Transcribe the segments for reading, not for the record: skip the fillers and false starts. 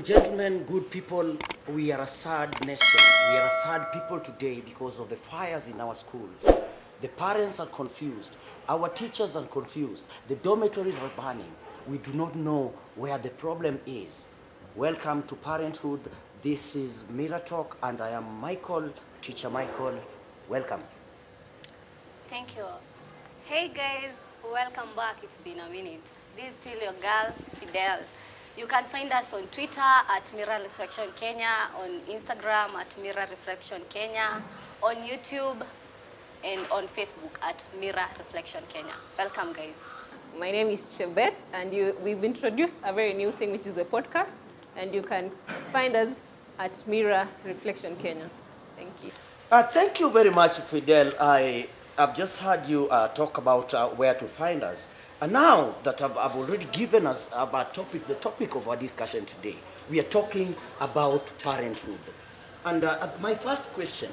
and gentlemen, good people, we are a sad nation. We are a sad people today because of the fires in our schools. The parents are confused. Our teachers are confused. The dormitories are burning. We do not know where the problem is. Welcome to Parenthood. This is Mirror Talk, and I am Michael, Teacher Michael. Welcome. Thank you. Hey guys, welcome back. It's been a minute. This is still your girl, Fidel. You can find us on Twitter at MirrorReflection Kenya, on Instagram at MirrorReflection Kenya, on YouTube, and on Facebook at MirrorReflection Kenya. Welcome, guys. My name is Chebet, and we've introduced a very new thing, which is the podcast, and you can find us at Mirror Reflection Kenya. Thank you. Thank you very much, Fidel. I've just heard you talk about where to find us. And now that I've already given us the topic of our discussion today, we are talking about parenthood. And my first question,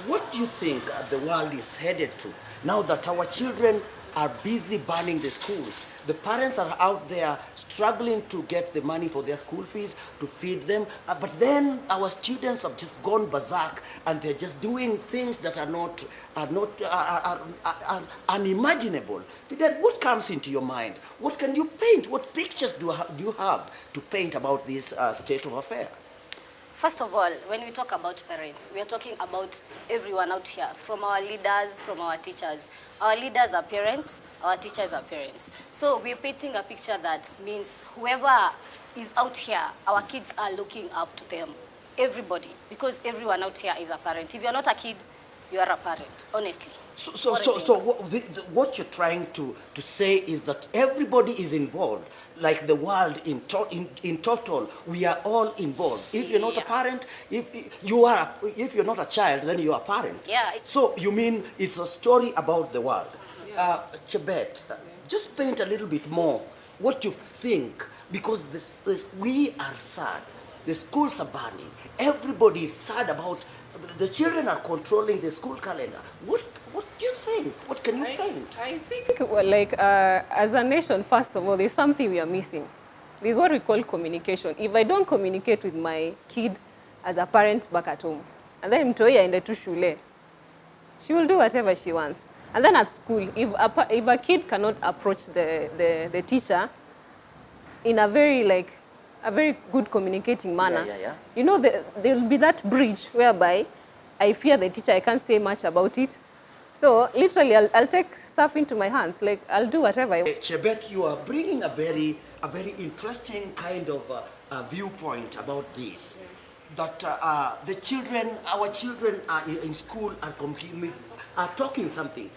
what do you think the world is headed to now that our children are busy burning the schools? The parents are out there struggling to get the money for their school fees to feed them, but then our students have just gone berserk and they're just doing things that are unimaginable. Fidel, what comes into your mind? What can you paint? What pictures do you have to paint about this state of affair? First of all, when we talk about parents, we are talking about everyone out here, from our leaders, from our teachers. Our leaders are parents, our teachers are parents. So we're painting a picture that means whoever is out here, our kids are looking up to them. Everybody, because everyone out here is a parent. If you're not a kid, you are a parent, honestly. So what you're trying to say is that everybody is involved, like the world in total. We are all involved. If you're not a parent, if you're not a child, then you are a parent. Yeah. So you mean it's a story about the world. Yeah. Chebet, just paint a little bit more what you think, because we are sad. The schools are burning. Everybody is sad about. The children are controlling the school calendar. What do you think? What can you paint? I think, as a nation, first of all, there's something we are missing. There's what we call communication. If I don't communicate with my kid as a parent back at home, and then mtoia ende tu shule, she will do whatever she wants. And then at school, if a kid cannot approach the teacher in a very good communicating manner, you know, there will be that bridge whereby I fear the teacher, I can't say much about it. So literally, I'll take stuff into my hands, like I'll do whatever I want. Chebet, you are bringing a very interesting kind of viewpoint about this. That our children in school are talking something.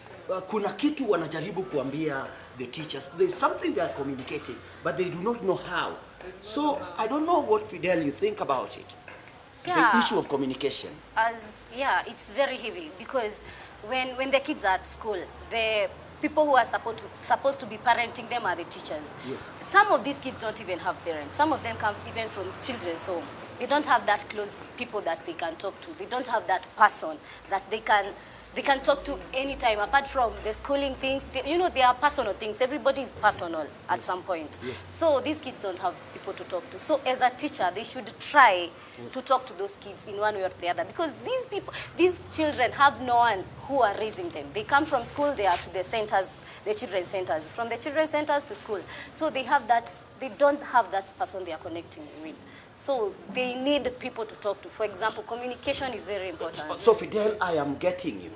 Kuna kitu wanajaribu kuambia the teachers. There's something they are communicating, but they do not know how. So I don't know what, Fidel, you think about it. Yeah. The issue of communication. It's very heavy, because when the kids are at school, the people who are supposed to be parenting them are the teachers. Yes. Some of these kids don't even have parents. Some of them come even from children's home. They don't have that close people that they can talk to. They don't have that person that they can talk to anytime, apart from the schooling things. They are personal things. Everybody is personal at some point. Yes. So these kids don't have people to talk to. So as a teacher, they should try to talk to those kids in one way or the other, because these children have no one who are raising them. They come from school, they are to the centers, the children's centers. From the children's centers to school. So they don't have that person they are connecting with. So they need people to talk to. For example, communication is very important. So Fidel, I am getting you.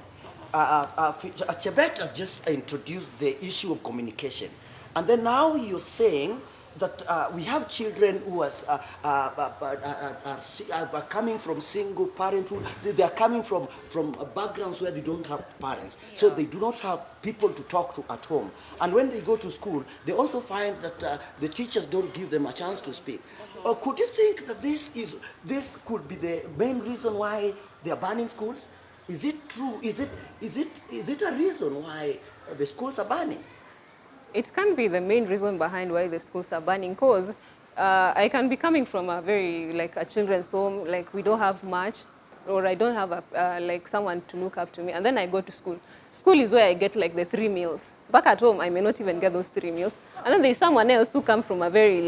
Chebet has just introduced the issue of communication. And then now you're saying that we have children who are coming from single parenthood. They are coming from backgrounds where they don't have parents. Yeah. So they do not have people to talk to at home. And when they go to school, they also find that the teachers don't give them a chance to speak. Could you think that this could be the main reason why they are burning schools? Is it true? Is it a reason why the schools are burning? It can be the main reason behind why the schools are burning, because I can be coming from a very, a children's home, we don't have much, or I don't have someone to look up to me, and then I go to school. School is where I get the 3 meals. Back at home, I may not even get those 3 meals. And then there's someone else who comes from a very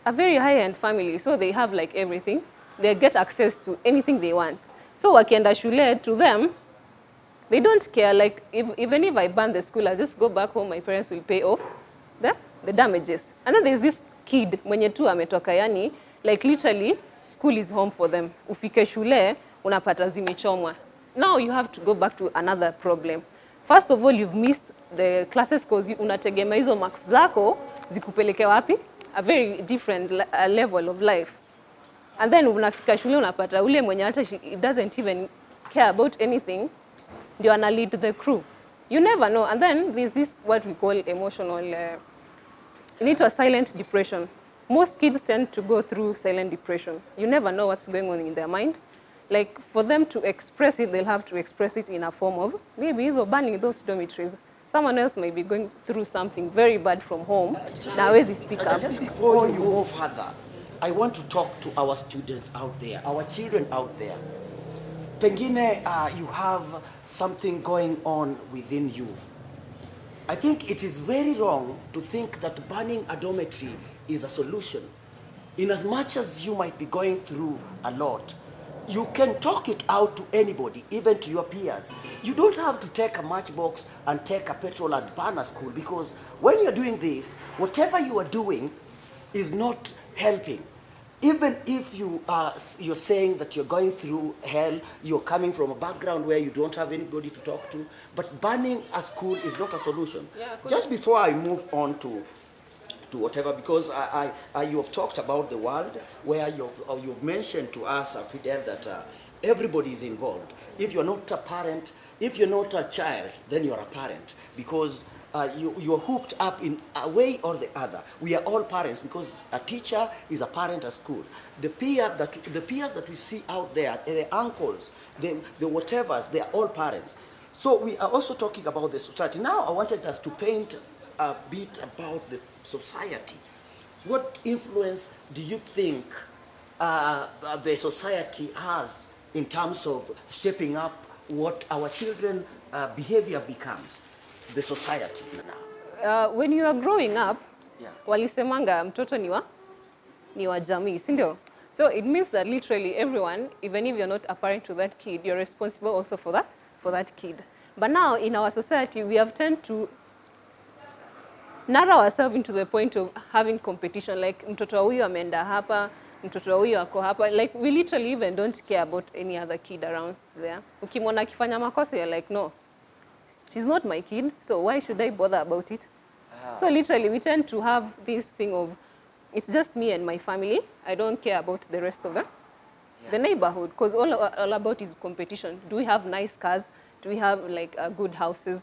a very high-end family, so they have like everything. They get access to anything they want. So wakienda shule, to them, they don't care. Like, even if I ban the school, I just go back home, my parents will pay off the damages. And then there's this kid, mwenye tu ametoka, yani, like literally, school is home for them. Ufike shule, unapata zimechomwa. Now you have to go back to another problem. First of all, you've missed the classes because unategemea hizo marks zako zikupeleke wapi? A very different level of life. And then unafika shule unapata ule mwenye hata he doesn't even care about anything, ndio ana lead the crew. You never know. And then there's this what we call emotional, inaitwa silent depression. Most kids tend to go through silent depression. You never know what's going on in their mind. Like, for them to express it, they'll have to express it in a form of maybe he's banning those dormitories. Someone else may be going through something very bad from home. Now, where they speak up. Just before you go further, I want to talk to our students out there, our children out there. Pengine, you have something going on within you. I think it is very wrong to think that banning a dormitory is a solution. In as much as you might be going through a lot, you can talk it out to anybody, even to your peers. You don't have to take a matchbox and take a petrol and burn a school, because when you're doing this, whatever you are doing is not helping. Even if you're saying that you're going through hell, you're coming from a background where you don't have anybody to talk to, but burning a school is not a solution. Yeah, just before I move on to whatever, because you have talked about the world where you've mentioned to us, Fidel, that everybody is involved. If you're not a parent, if you're not a child, then you're a parent, because you're hooked up in a way or the other. We are all parents, because a teacher is a parent at school. The peers that we see out there, the uncles, the whatevers, they are all parents. So we are also talking about the society. Now I wanted us to paint a bit about the society. What influence do you think the society has in terms of shaping up what our children behavior becomes? The society now. When you are growing up, Yeah. walisemanga mtoto ni wa jamii, si ndio? So it means that literally everyone, even if you're not a parent to that kid, you're responsible also for that kid. But now in our society, we have tend to narrow ourselves into the point of having competition. Like, mtoto wa huyu ameenda hapa, mtoto wa huyu ako hapa. Like, we literally even don't care about any other kid around there. Ukimwona akifanya makosa, you're like, no, she's not my kid, so why should I bother about it? So literally, we tend to have this thing of, it's just me and my family. I don't care about the rest of the neighborhood, because all about is competition. Do we have nice cars? Do we have like good houses?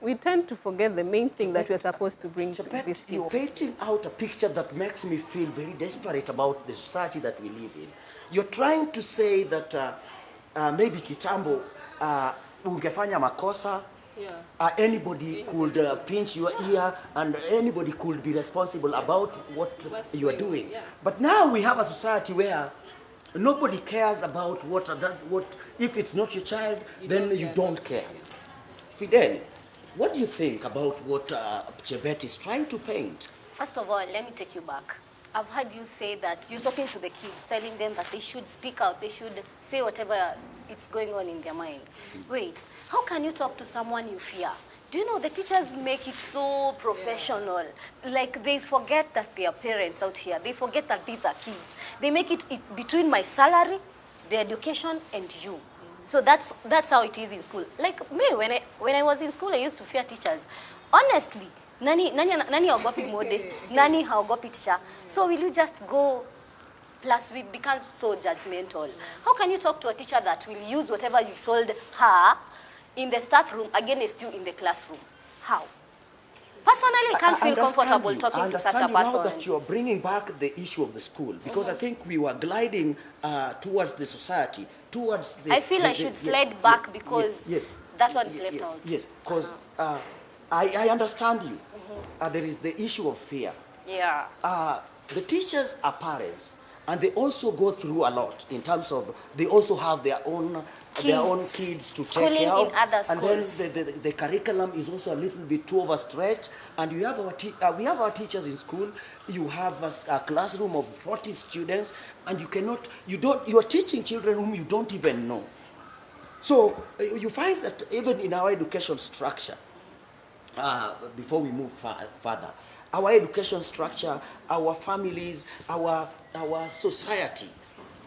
We tend to forget the main thing that we're supposed to bring to these kids. You're painting out a picture that makes me feel very desperate about the society that we live in. You're trying to say that maybe kitambo ungefanya makosa, anybody could pinch your ear, and anybody could be responsible about what you are doing. Yeah. But now we have a society where nobody cares about what if it's not your child, then you don't care. Fidel, what do you think about what Chebet is trying to paint? First of all, let me take you back. I've heard you say that you're talking to the kids, telling them that they should speak out, they should say whatever it's going on in their mind. Wait, how can you talk to someone you fear? Do you know the teachers make it so professional? Like, they forget that they are parents out here. They forget that these are kids. They make it between my salary, the education, and you. So that's how it is in school. Like me, when I was in school, I used to fear teachers. Honestly, nani haogopi mode, nani haogopi teacher. So will you just go? Plus, we become so judgmental. How can you talk to a teacher that will use whatever you told her in the staff room against you in the classroom? How? Personally, I can't feel comfortable talking to such a person. Now that you're bringing back the issue of the school, because I think we were gliding towards the society, towards the... I feel I should slide back because that one is left out. Yes, because I understand you. There is the issue of fear. Yeah. The teachers are parents, And they also go through a lot in terms of, they also have their own kids to Schooling take care of. in other And then schools. the curriculum is also a little bit too overstretched. And we have our teachers in school. You have a classroom of 40 students, and you are teaching children whom you don't even know. So you find that even in our education structure, before we move further, our education structure, our families, our society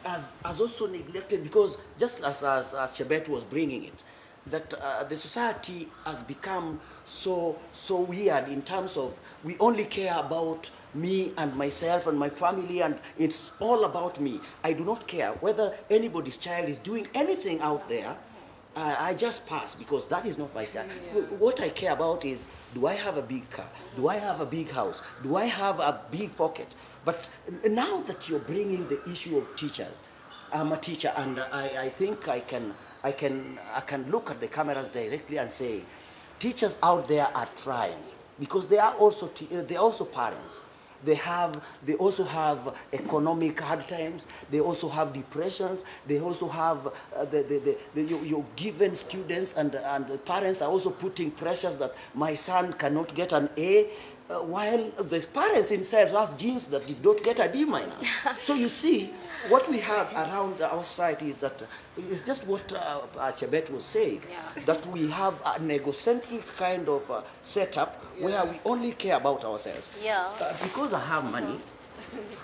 has also neglected, because just as Chebet was bringing it, that the society has become so weird in terms of we only care about me and myself and my family, and it's all about me. I do not care whether anybody's child is doing anything out there. I just pass, because that is not my child. Yeah. What I care about is, do I have a big car? Do I have a big house? Do I have a big pocket? But now that you're bringing the issue of teachers, I'm a teacher, and I think I can look at the cameras directly and say, teachers out there are trying, because they are also parents. They also have economic hard times. They also have depressions. They also have your given students, and the parents are also putting pressures that my son cannot get an A, while the parents themselves has genes that did not get a D minus. So you see, what we have around our society is that it's just what Chebet was saying, that we have an egocentric kind of setup where we only care about ourselves. Because I have money,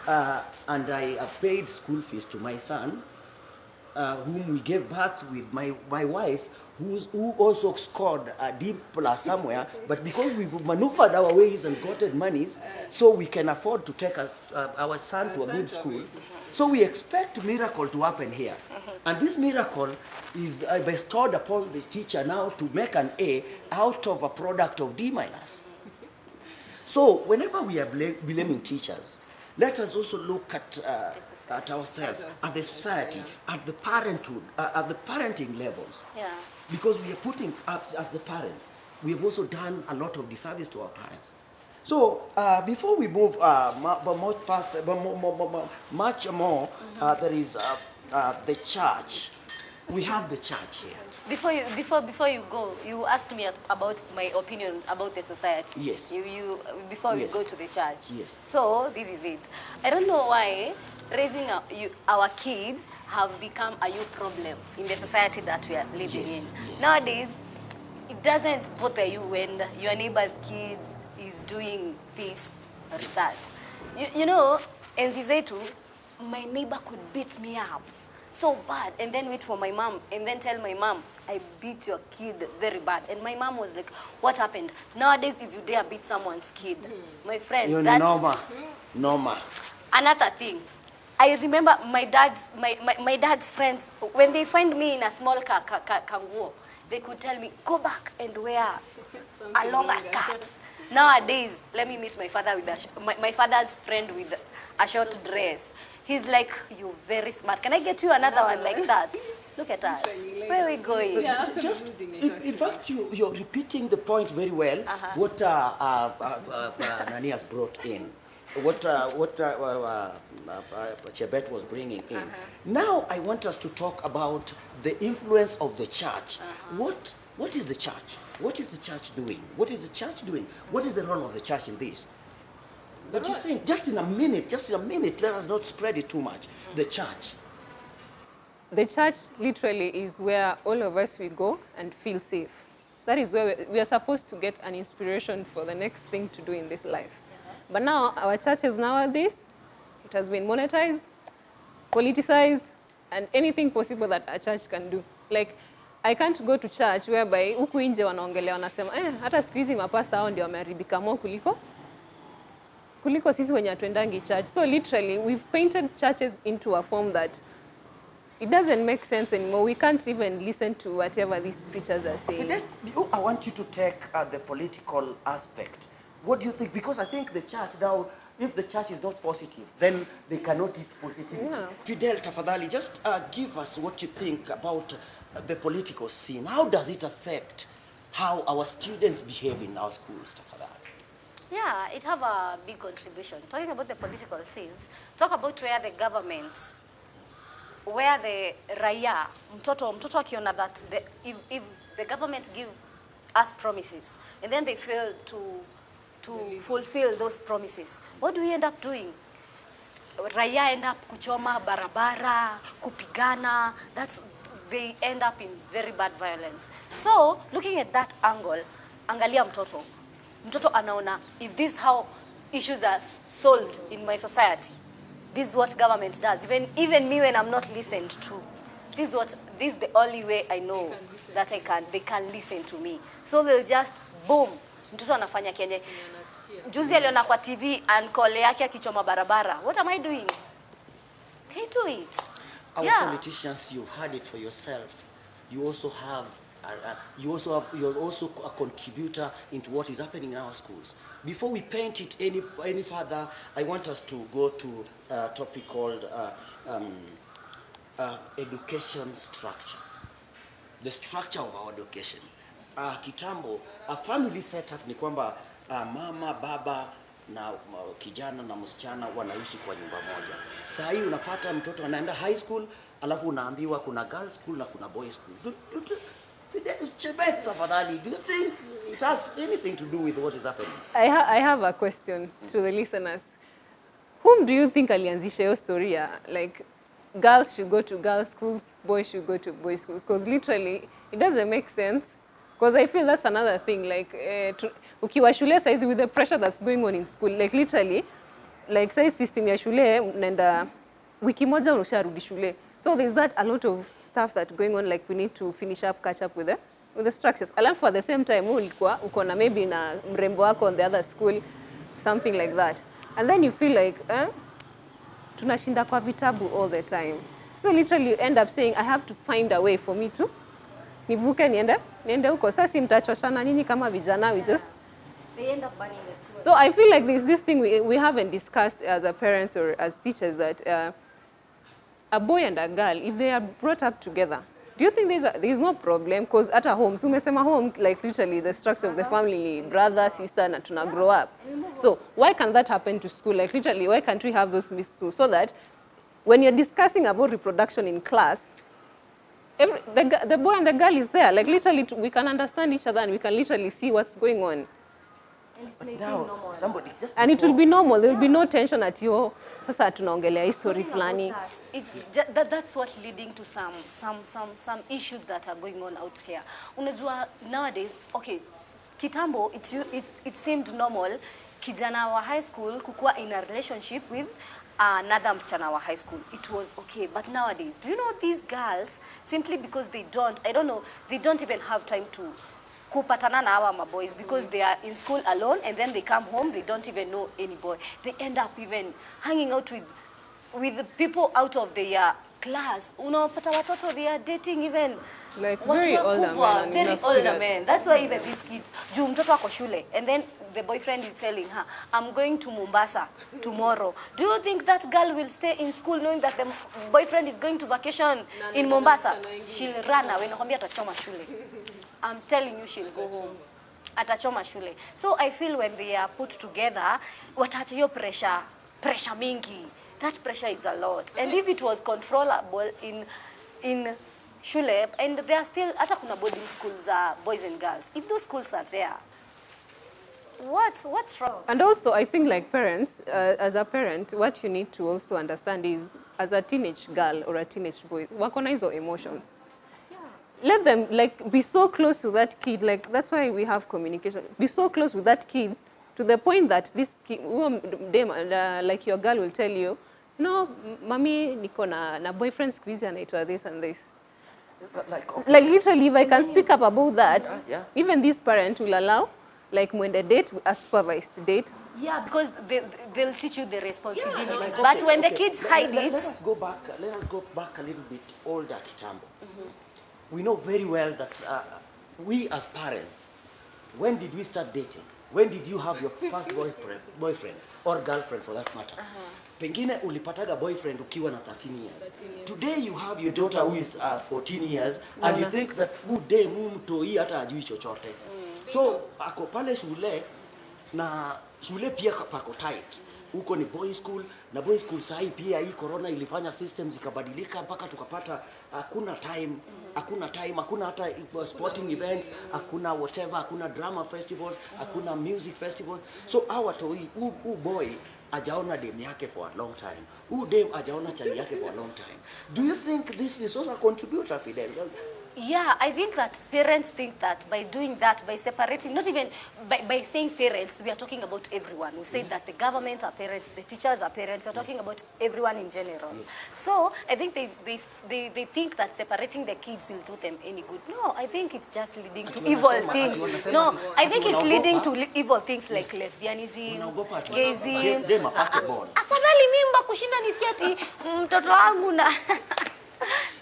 and I have paid school fees to my son, whom we gave birth with my wife, who also scored a D plus somewhere, but because we've maneuvered our ways and gotten monies, so we can afford to take our son to a good school. So we expect miracle to happen here. And this miracle is bestowed upon the teacher now to make an A out of a product of D minus. So whenever we are blaming teachers, let us also look at ourselves, at the society, at the parenthood, at the parenting levels. Because we are putting up as the parents, we have also done a lot of disservice to our parents. So before we move much more, there is the church. We have the church here. Before you go, you asked me about my opinion about the society. Yes. Before we go to the church. Yes. So this is it. I don't know why raising our kids have become a youth problem in the society that we are living in. Yes. Nowadays, it doesn't bother you when your neighbor's kid is doing this or that. You know, enzi zetu, my neighbor could beat me up so bad, and then wait for my mom, and then tell my mom, I beat your kid very bad. And my mom was like, what happened? Nowadays, if you dare beat someone's kid, my friend, that's normal. Another thing, I remember my dad's friends, when they find me in a small kanguo, they could tell me, go back and wear a longer skirt. Nowadays, let me meet my father with my father's friend with a short dress. He's like, you're very smart. Can I get you another one like that? Look at us. Where are we going? In fact, you're repeating the point very well. What Nani has brought in, what Chebet was bringing in. Now I want us to talk about the influence of the church. What is the church? What is the church doing? What is the church doing? What is the role of the church in this? What do you think? Just in a minute, let us not spread it too much. The church. The church literally is where all of us will go and feel safe. That is where we are supposed to get an inspiration for the next thing to do in this life. But now, our churches nowadays, it has been monetized, politicized, and anything possible that a church can do. Like, I can't go to church whereby huku nje wanaongelea wanasema hata siku hizi mapasta hao ndio wameharibika more kuliko sisi wenye hatuendangi church. So literally, we've painted churches into a form that it doesn't make sense anymore. We can't even listen to whatever these preachers are saying. I want you to take the political aspect. What do you think? Because I think the church now, if the church is not positive, then they cannot teach positivity. Fidel, tafadhali, just give us what you think about the political scene. How does it affect how our students behave in our schools, tafadhali? Yeah, it have a big contribution. Talking about the political scenes, talk about where the government, where the raia, mtoto akiona that if the government give us promises and then they fail to fulfill those promises, what do we end up doing? Raia end up kuchoma barabara, kupigana. They end up in very bad violence. So, looking at that angle, angalia mtoto. Mtoto anaona, if this is how issues are solved in my society, this is what government does. Even me when I'm not listened to, this is the only way I know that they can listen to me. So they'll just boom, mtoto anafanya kenye. Juzi aliona kwa TV ankole yake akichoma barabara. What am I doing? They do it. Our politicians, you've had it for yourself. You also have you're also a contributor into what is happening in our schools. Before we paint it any further, I want us to go to a topic called education structure. The structure of our education. Kitambo, a family setup ni kwamba mama, baba na kijana na msichana wanaishi kwa nyumba moja. Sasa hii unapata mtoto anaenda high school, alafu unaambiwa kuna girls school na kuna boys school. Do you think it has anything to do with what is happening? I have a question to the listeners. Whom do you think alianzisha hiyo story? Like, girls should go to girls schools, boys should go to boys schools? Because literally, it doesn't make sense. Because I feel that's another thing. Like, ukiwa shule saizi with the pressure that's going on in school, like literally, like saizi system ya shule, unaenda wiki moja unasharudi shule. So there's that a lot of stuff that going on, like we need to finish up, catch up with the structures. Alafu at the same time, ulikuwa uko na maybe na mrembo wako on the other school, something like that. And then you feel like, tunashinda kwa vitabu all the time. So literally you end up saying, I have to find a way for me to nivuke niende huko. Sasa si mtachochana nyinyi kama vijana, they end up banning the school. So I feel like this thing we haven't discussed as a parents or as teachers, that a boy and a girl, if they are brought up together, do you think there's no problem? Because at a home, so umesema home, like literally the structure of the family, brother, sister, na tuna grow up. So why can't that happen to school? Like literally, why can't we have those myths too? So that when you're discussing about reproduction in class, the boy and the girl is there. Like literally, we can understand each other and we can literally see what's going on. And it may seem normal. And it will be normal. There will be no tension at you. Sasa tunaongelea history flani. That's what leading to some issues that are going on out here. Unajua nowadays, okay, kitambo it seemed normal kijana wa high school kukuwa in a relationship with another msichana wa high school. It was okay, but nowadays, do you know these girls, simply because they don't even have time to kupatana na hawa maboys because they are in school alone and then they come home, they don't even know any boy. They end up even hanging out with the people out of their class. Unapata watoto, they are dating even like very older men. That's why even these kids, juu mtoto ako shule and then the boyfriend is telling her, I'm going to Mombasa tomorrow. Do you think that girl will stay in school knowing that the boyfriend is going to vacation in Mombasa? She'll run away. Nakwambia atachoma shule. I'm telling you, she'll go home. Atachoma shule. So I feel when they are put together, watacha hiyo pressure mingi. That pressure is a lot. And if it was controllable in shule, and there are still, hata kuna boarding schools, boys and girls. If those schools are there, what's wrong? And also, I think like parents, as a parent, what you need to also understand is, as a teenage girl or a teenage boy, wako na hizo emotions. Let them like be so close to that kid. Like that's why we have communication. Be so close with that kid to the point that this kid, like your girl will tell you, no, mommy, niko na boyfriend squeeze anaitwa this and this. Like literally, if I can speak up about that, even this parent will allow, like when the date, a supervised date. Yeah, because they'll teach you the responsibilities. Yeah, but okay, when the kids hide it. Let us go back a little bit older, Kitambo. We know very well that we as parents, when did we start dating? When did you have your first boyfriend or girlfriend for that matter? Pengine ulipataga boyfriend ukiwa na 13 years. Today you have your daughter who is 14 years and you think that mumtoi hata ajui chochote. So ako pale shule na shule pia pako tight. Huko ni boys school, na boys school sahi pia hii corona ilifanya systems ikabadilika mpaka tukapata hakuna time, hakuna hata sporting events, hakuna whatever, hakuna drama festivals, hakuna music festivals. So our toi boy ajaona dem yake for a long time. Dem ajaona chali yake for a long time. Do you think this is also a contributor, Fidel? Yeah, I think that parents think that by doing that, by separating, not even by saying parents, we are talking about everyone. We say that the government are parents, the teachers are parents, we're talking about everyone in general. Yes. So I think they think that separating the kids will do them any good. No, I think it's just leading to evil things. No, I think it's leading to evil things like lesbianism, gayism. Afadhali mimba kushinda nisikia ati mtoto wangu na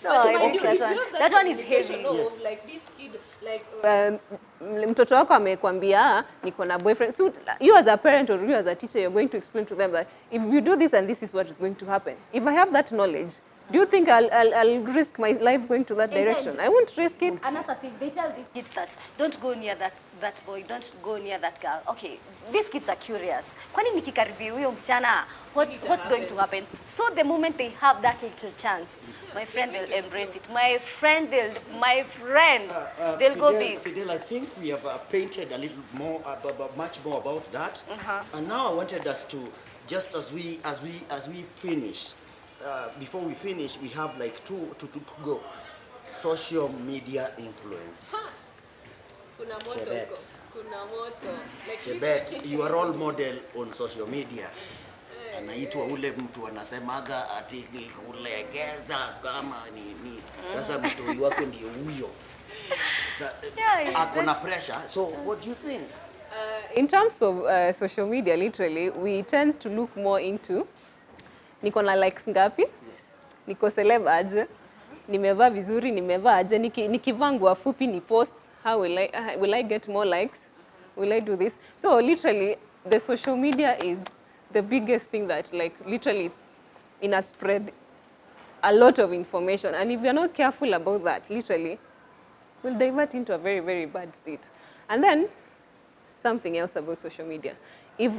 no, I think that one is heavy. Yes. Like this kid, like mtoto wako amekwambia niko na boyfriend. So you as a parent or you as a teacher, you're going to explain to them that if you do this and this is what is going to happen. If I have that knowledge, do you think I'll risk my life going to that direction? I won't risk it. Another thing, they tell these kids that don't go near that boy, don't go near that girl. Okay, these kids are curious. Kwani nikikaribia huyo msichana, what's going to happen? So the moment they have that little chance, my friend, they'll embrace it. My friend, they'll go big. Fidel, I think we have painted a little more, much more about that. And now I wanted us to, just as we finish. Before we finish, we have like two to go. Social media influence. Kuna moto. Chebet, you are role model on social media. Anaitwa ule mtu anasemaga ati kulegeza kama nini. Sasa mtu wako ndio huyo. Akona pressure. So what do you think? In terms of social media, literally, we tend to look more into niko na likes ngapi? Niko celeb aje? Nimevaa vizuri, nimevaa aje? Nikivaa nguo fupi ni post, how will I get more likes? Will I do this? So literally, the social media is the biggest thing that, like, literally it's in a spread a lot of information, and if you're not careful about that, literally will divert into a very, very bad state. And then something else about social media. If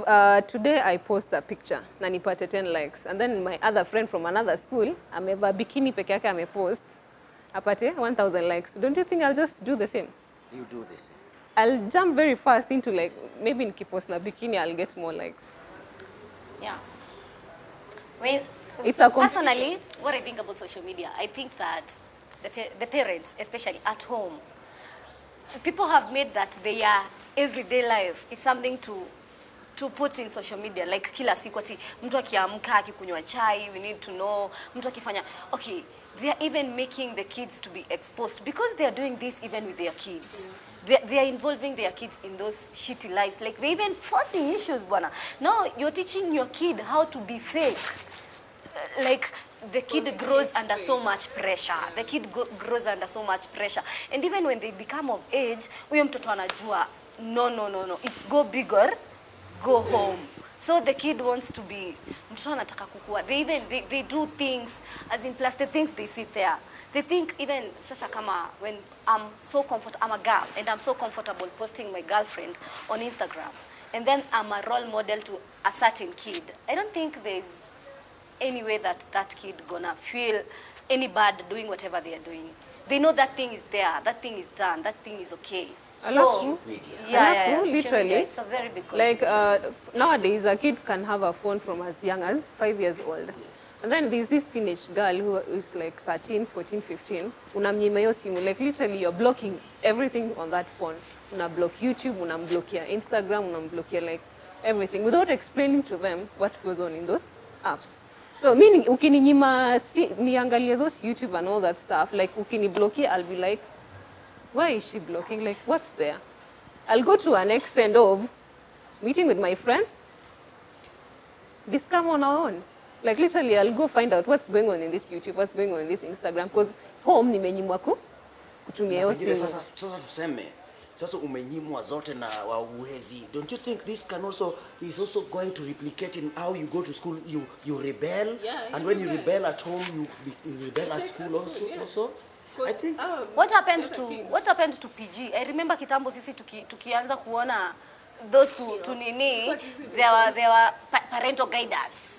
today I post a picture na nipate 10 likes, and then my other friend from another school amevaa bikini peke yake amepost apate 1000 likes, don't you think I'll just do the same? You do this. I'll jump very fast into, like, maybe nikipost na bikini I'll get more likes. Yeah. Well, it's a personally, what I think about social media, I think that the parents, especially at home, people have made that their everyday life is something to put in social media, like kila siku ati mtu akiamka akikunywa chai, we need to know, mtu akifanya, okay, they are even making the kids to be exposed because they are doing this even with their kids. They are involving their kids in those shitty lives, like they even forcing issues, bwana. Now you're teaching your kid how to be fake. Like the kid grows under so much pressure. The kid grows under so much pressure. And even when they become of age, huyo mtoto anajua, no, it's go bigger, go home. So the kid wants to be, mtoto anataka kukua. They do things, as in plus the things they see there. They think even, sasa kama when I'm a girl, and I'm so comfortable posting my girlfriend on Instagram, and then I'm a role model to a certain kid, I don't think there's any way that kid gonna feel any bad doing whatever they are doing. They know that thing is there, that thing is done, that thing is okay. So, yeah, literally, it's a very big contribution. Like nowadays, a kid can have a phone from as young as 5 years old. And then there's this teenage girl who is like 13, 14, 15. Unamnyima hiyo simu. Like literally, you're blocking everything on that phone. Unablock YouTube, unamblokia Instagram, unamblokia like everything without explaining to them what goes on in those apps. So meaning, ukininyima niangalie those YouTube and all that stuff, like ukiniblokia, I'll be like, why is she blocking? Like, what's there? I'll go to an extent of meeting with my friends, discover on our own. Like literally, I'll go find out what's going on in this YouTube, what's going on in this Instagram, because home nimenyimwa kutumia hiyo simu. Sasa tuseme, sasa umenyimwa zote na wauhezi. Don't you think this is also going to replicate in how you go to school? You rebel, and when you rebel at home, you rebel at school also. I think what happened to PG? I remember kitambo sisi tukianza kuona those to nini, there were parental guidance.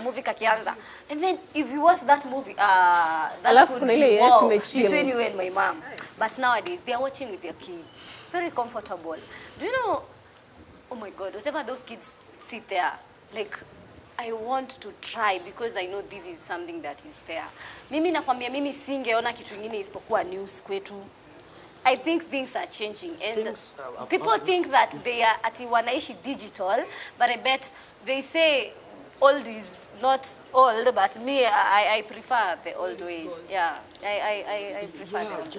Movie kakianza. And then if you watch that movie, that could be war between you and my mom. But nowadays, they are watching with their kids. Very comfortable. Do you know, oh my God, whatever those kids sit there, like, I want to try because I know this is something that is there. Mimi nakwambia mimi singeona kitu kingine isipokuwa news kwetu. I think things are changing and people think that they are ati wanaishi digital, but I bet they say old is not old, but me, I prefer the old ways. Yeah, I prefer the old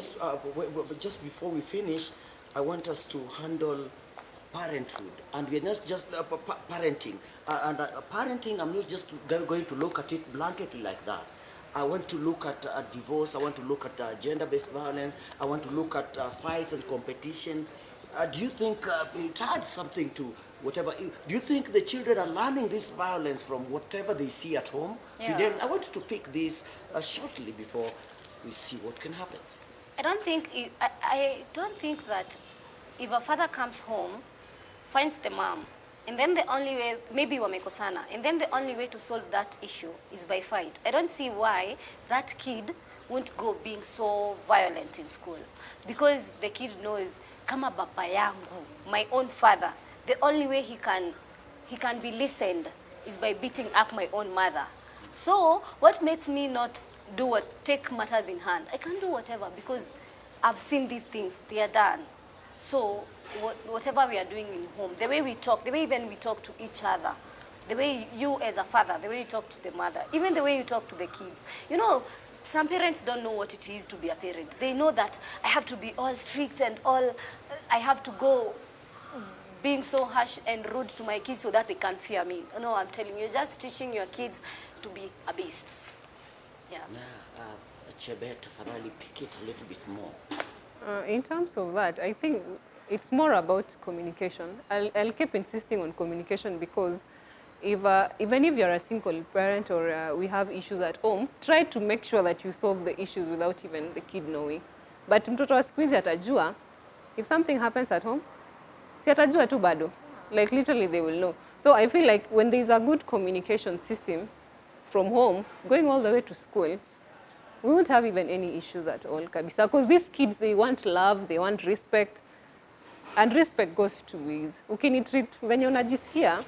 ways. Just before we finish, I want us to handle parenthood, and we're not just parenting. Parenting, I'm not just going to look at it blanketly like that. I want to look at divorce. I want to look at gender-based violence. I want to look at fights and competition. Do you think it adds something to whatever? Do you think the children are learning this violence from whatever they see at home? Yeah. Fidel, I want to pick this shortly before we see what can happen. I don't think that if a father comes home, finds the mom, and then the only way, maybe wamekosana, and then the only way to solve that issue is by fight. I don't see why that kid won't go being so violent in school. Because the kid knows, kama baba yangu, my own father, the only way he can be listened is by beating up my own mother. So what makes me not take matters in hand? I can do whatever because I've seen these things, they are done. So whatever we are doing in home, the way we talk, the way even we talk to each other, the way you as a father, the way you talk to the mother, even the way you talk to the kids. You know, some parents don't know what it is to be a parent. They know that I have to be all strict and I have to go being so harsh and rude to my kids so that they can't fear me. No, I'm telling you, just teaching your kids to be a beast. Yeah. Chebet, finally pick it a little bit more. In terms of that, I think it's more about communication. I'll keep insisting on communication because even if you're a single parent or we have issues at home, try to make sure that you solve the issues without even the kid knowing. But mtoto wa siku hizi atajua, if something happens at home, si atajua tu bado. Like literally they will know. So I feel like when there's a good communication system from home, going all the way to school, we won't have even any issues at all, kabisa. Because these kids, they want love, they want respect. And respect goes two ways. Ukinitreat venye unajisikia.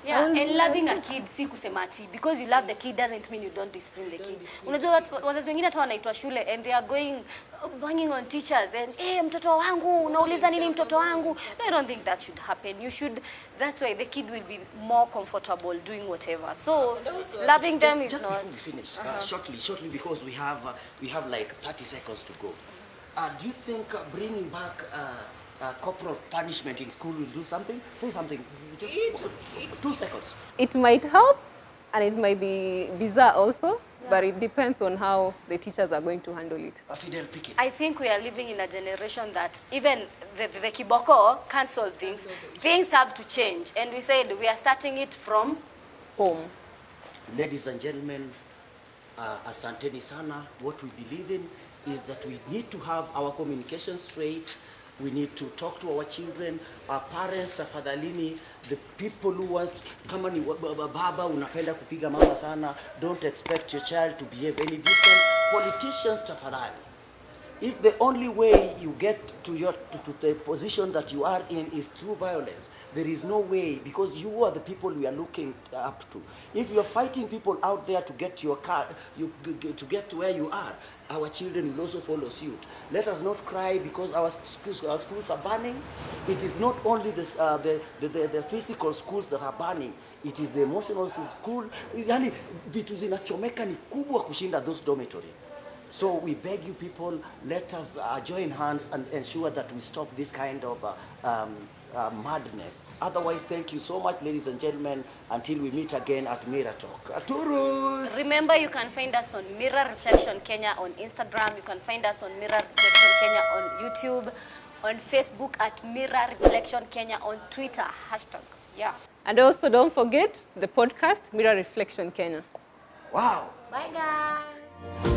Yeah, and loving a kid si kusema ati because you love the kid doesn't mean you don't discipline the kid. Unajua wazazi wengine hata wanaitwa shule and they are going banging on teachers and mtoto wangu unauliza nini mtoto wangu. No, I don't think that should happen. You should, that's why the kid will be more comfortable doing whatever. So loving them is just not. Before we finish, shortly because we have like 30 seconds to go. Do you think bringing back corporal punishment in school will do something? Say something. Just 2 seconds. It might help and it might be bizarre also, but it depends on how the teachers are going to handle it. Fidel, pick it. I think we are living in a generation that even the kiboko can't solve things. Things have to change. And we said we are starting it from home. Ladies and gentlemen, asanteni sana. What we believe in is that we need to have our communication straight. We need to talk to our children, our parents, tafadhalini, the people who want, kama ni baba unapenda kupiga mama sana, don't expect your child to behave any different. Politicians, tafadhali. If the only way you get to the position that you are in is through violence, there is no way, because you are the people we are looking up to. If you are fighting people out there to get your car, to get to where you are, our children will also follow suit. Let us not cry because our schools are burning. It is not only the physical schools that are burning. It is the emotional school. Yani vitu zinachomeka ni kubwa kushinda those dormitory. So we beg you people, let us join hands and ensure that we stop this kind of madness. Otherwise, thank you so much, ladies and gentlemen, until we meet again at Mirror Talk. Turus! Remember, you can find us on MirrorReflection Kenya on Instagram. You can find us on MirrorReflection Kenya on YouTube, on Facebook at MirrorReflection Kenya, on Twitter, hashtag. Yeah. And also don't forget the podcast, Mirror Reflection Kenya. Wow. Bye, guys.